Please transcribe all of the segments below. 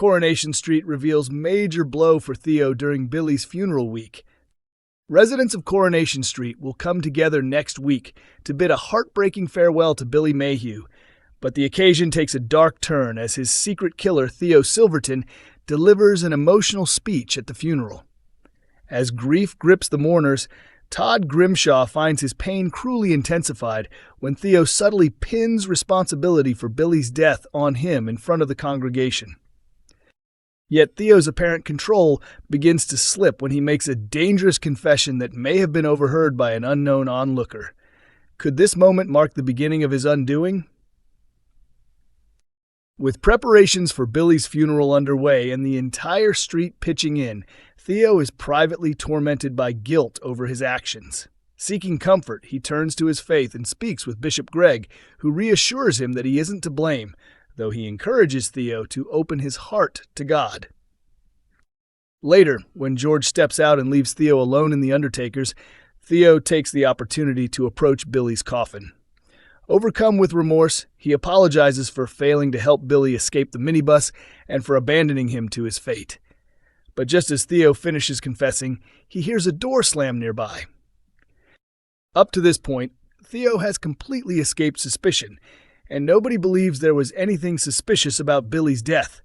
Coronation Street reveals major blow for Theo during Billy's funeral week. Residents of Coronation Street will come together next week to bid a heartbreaking farewell to Billy Mayhew, but the occasion takes a dark turn as his secret killer, Theo Silverton, delivers an emotional speech at the funeral. As grief grips the mourners, Todd Grimshaw finds his pain cruelly intensified when Theo subtly pins responsibility for Billy's death on him in front of the congregation. Yet Theo's apparent control begins to slip when he makes a dangerous confession that may have been overheard by an unknown onlooker. Could this moment mark the beginning of his undoing? With preparations for Billy's funeral underway and the entire street pitching in, Theo is privately tormented by guilt over his actions. Seeking comfort, he turns to his faith and speaks with Bishop Greg, who reassures him that he isn't to blame, though he encourages Theo to open his heart to God. Later, when George steps out and leaves Theo alone in the undertaker's, Theo takes the opportunity to approach Billy's coffin. Overcome with remorse, he apologizes for failing to help Billy escape the minibus and for abandoning him to his fate. But just as Theo finishes confessing, he hears a door slam nearby. Up to this point, Theo has completely escaped suspicion, and nobody believes there was anything suspicious about Billy's death,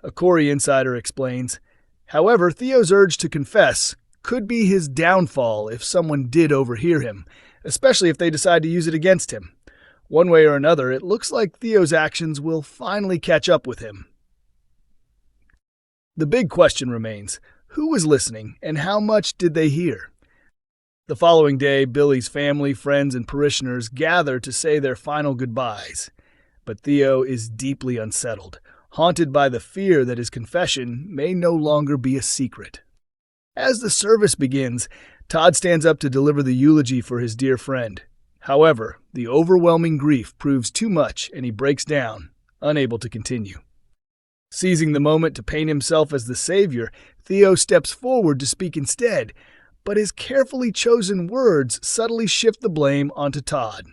a Corrie insider explains. However, Theo's urge to confess could be his downfall if someone did overhear him, especially if they decide to use it against him. One way or another, it looks like Theo's actions will finally catch up with him. The big question remains, who was listening and how much did they hear? The following day, Billy's family, friends, and parishioners gather to say their final goodbyes. But Theo is deeply unsettled, haunted by the fear that his confession may no longer be a secret. As the service begins, Todd stands up to deliver the eulogy for his dear friend. However, the overwhelming grief proves too much and he breaks down, unable to continue. Seizing the moment to paint himself as the savior, Theo steps forward to speak instead, but his carefully chosen words subtly shift the blame onto Todd.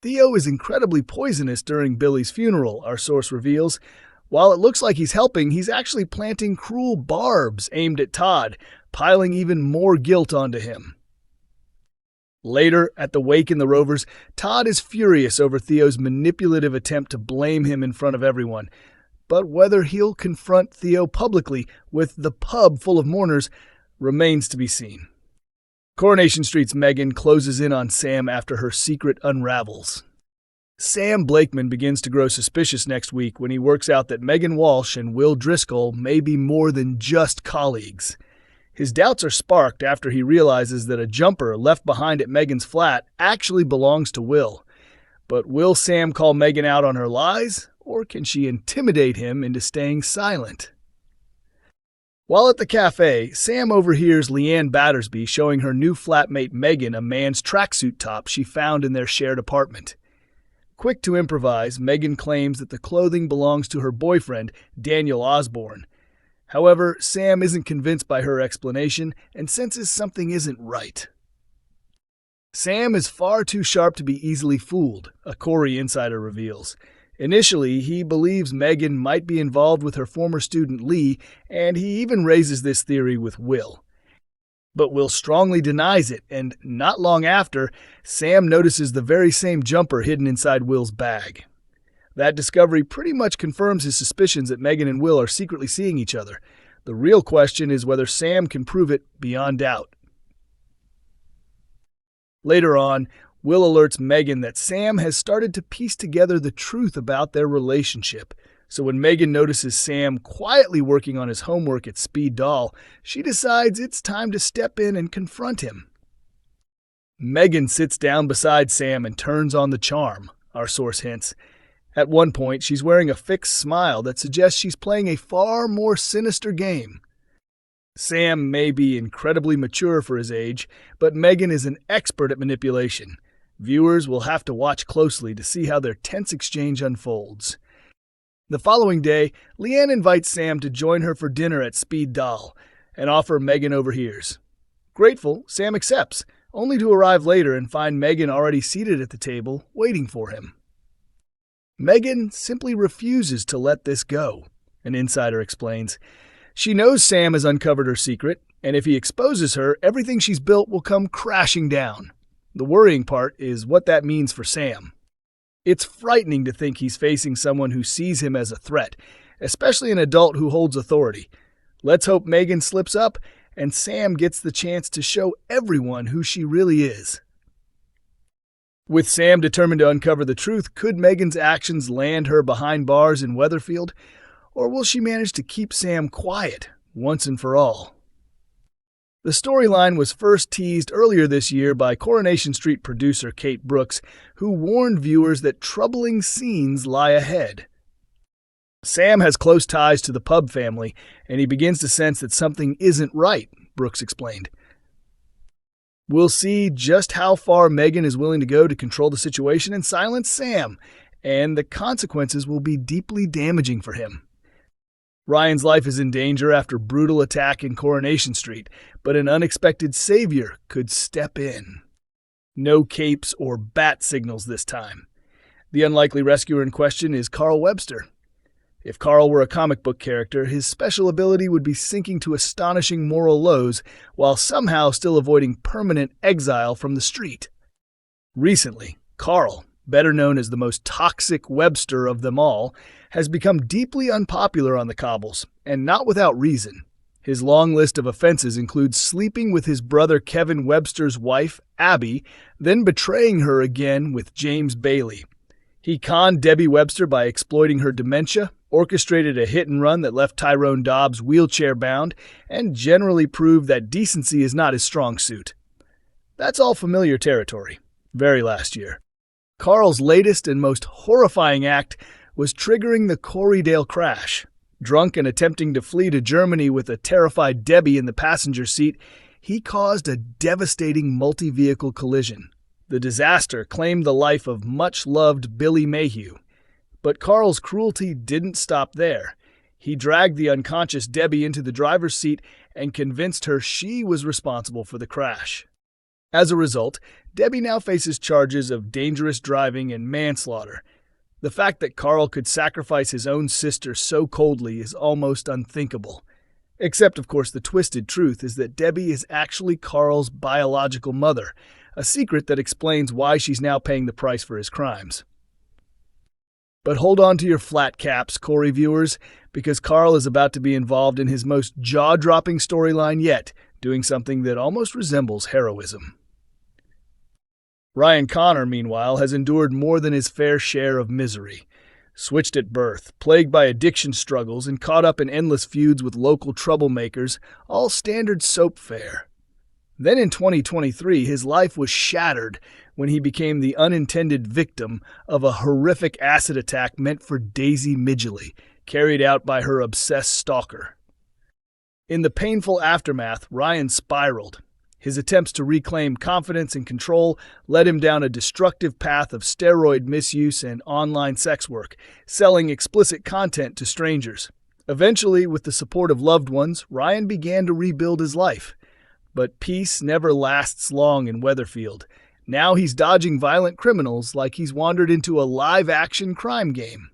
Theo is incredibly poisonous during Billy's funeral, our source reveals. While it looks like he's helping, he's actually planting cruel barbs aimed at Todd, piling even more guilt onto him. Later, at the wake in the Rovers, Todd is furious over Theo's manipulative attempt to blame him in front of everyone. But whether he'll confront Theo publicly with the pub full of mourners remains to be seen. Coronation Street's Megan closes in on Sam after her secret unravels. Sam Blakeman begins to grow suspicious next week when he works out that Megan Walsh and Will Driscoll may be more than just colleagues. His doubts are sparked after he realizes that a jumper left behind at Megan's flat actually belongs to Will. But will Sam call Megan out on her lies, or can she intimidate him into staying silent? While at the cafe, Sam overhears Leanne Battersby showing her new flatmate Megan a man's tracksuit top she found in their shared apartment. Quick to improvise, Megan claims that the clothing belongs to her boyfriend, Daniel Osborne. However, Sam isn't convinced by her explanation and senses something isn't right. Sam is far too sharp to be easily fooled, a Corrie insider reveals. Initially, he believes Megan might be involved with her former student Lee, and he even raises this theory with Will. But Will strongly denies it, and not long after, Sam notices the very same jumper hidden inside Will's bag. That discovery pretty much confirms his suspicions that Megan and Will are secretly seeing each other. The real question is whether Sam can prove it beyond doubt. Later on, Will alerts Megan that Sam has started to piece together the truth about their relationship. So when Megan notices Sam quietly working on his homework at Speed Doll, she decides it's time to step in and confront him. Megan sits down beside Sam and turns on the charm, our source hints. At one point, she's wearing a fixed smile that suggests she's playing a far more sinister game. Sam may be incredibly mature for his age, but Megan is an expert at manipulation. Viewers will have to watch closely to see how their tense exchange unfolds. The following day, Leanne invites Sam to join her for dinner at Speed Doll, an offer Megan overhears. Grateful, Sam accepts, only to arrive later and find Megan already seated at the table, waiting for him. Megan simply refuses to let this go. an insider explains. She knows Sam has uncovered her secret, and if he exposes her, everything she's built will come crashing down. The worrying part is what that means for Sam. It's frightening to think he's facing someone who sees him as a threat, especially an adult who holds authority. Let's hope Megan slips up and Sam gets the chance to show everyone who she really is. With Sam determined to uncover the truth, could Megan's actions land her behind bars in Weatherfield, or will she manage to keep Sam quiet once and for all? The storyline was first teased earlier this year by Coronation Street producer Kate Brooks, who warned viewers that troubling scenes lie ahead. Sam has close ties to the Pub family, and he begins to sense that something isn't right, Brooks explained. We'll see just how far Megan is willing to go to control the situation and silence Sam, and the consequences will be deeply damaging for him. Ryan's life is in danger after a brutal attack in Coronation Street, but an unexpected savior could step in. No capes or bat signals this time. The unlikely rescuer in question is Carl Webster. If Carl were a comic book character, his special ability would be sinking to astonishing moral lows while somehow still avoiding permanent exile from the street. Recently, Carl, better known as the most toxic Webster of them all, has become deeply unpopular on the cobbles, and not without reason. His long list of offenses includes sleeping with his brother Kevin Webster's wife, Abby, then betraying her again with James Bailey. He conned Debbie Webster by exploiting her dementia, orchestrated a hit-and-run that left Tyrone Dobbs wheelchair-bound, and generally proved that decency is not his strong suit. That's all familiar territory. Very last year. Carl's latest and most horrifying act was triggering the Corriedale crash. Drunk and attempting to flee to Germany with a terrified Debbie in the passenger seat, he caused a devastating multi-vehicle collision. The disaster claimed the life of much-loved Billy Mayhew. But Carl's cruelty didn't stop there. He dragged the unconscious Debbie into the driver's seat and convinced her she was responsible for the crash. As a result, Debbie now faces charges of dangerous driving and manslaughter. The fact that Carl could sacrifice his own sister so coldly is almost unthinkable. Except, of course, the twisted truth is that Debbie is actually Carl's biological mother, a secret that explains why she's now paying the price for his crimes. But hold on to your flat caps, Corrie viewers, because Carl is about to be involved in his most jaw-dropping storyline yet, doing something that almost resembles heroism. Ryan Connor, meanwhile, has endured more than his fair share of misery. Switched at birth, plagued by addiction struggles, and caught up in endless feuds with local troublemakers, all standard soap fare. Then in 2023, his life was shattered when he became the unintended victim of a horrific acid attack meant for Daisy Midgley, carried out by her obsessed stalker. In the painful aftermath, Ryan spiraled. His attempts to reclaim confidence and control led him down a destructive path of steroid misuse and online sex work, selling explicit content to strangers. Eventually, with the support of loved ones, Ryan began to rebuild his life. But peace never lasts long in Weatherfield. Now he's dodging violent criminals like he's wandered into a live-action crime game.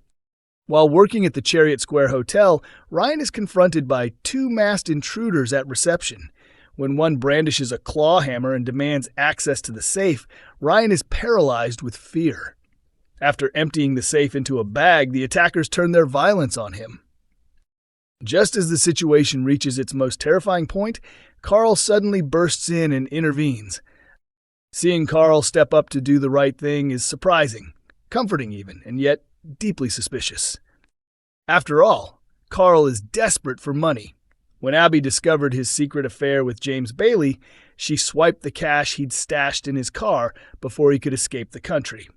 While working at the Chariot Square Hotel, Ryan is confronted by two masked intruders at reception. When one brandishes a claw hammer and demands access to the safe, Ryan is paralyzed with fear. After emptying the safe into a bag, the attackers turn their violence on him. Just as the situation reaches its most terrifying point, Carl suddenly bursts in and intervenes. Seeing Carl step up to do the right thing is surprising, comforting even, and yet deeply suspicious. After all, Carl is desperate for money. When Abby discovered his secret affair with James Bailey, she swiped the cash he'd stashed in his car before he could escape the country.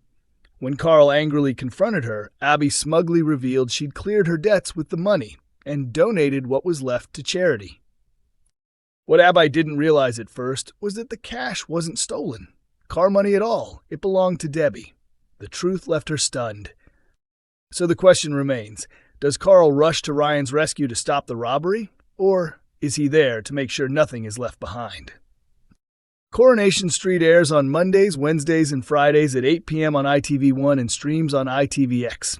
When Carl angrily confronted her, Abby smugly revealed she'd cleared her debts with the money and donated what was left to charity. What Abby didn't realize at first was that the cash wasn't stolen. Car money at all. It belonged to Debbie. The truth left her stunned. So the question remains, does Carl rush to Ryan's rescue to stop the robbery? Or is he there to make sure nothing is left behind? Coronation Street airs on Mondays, Wednesdays, and Fridays at 8 p.m. on ITV1 and streams on ITVX.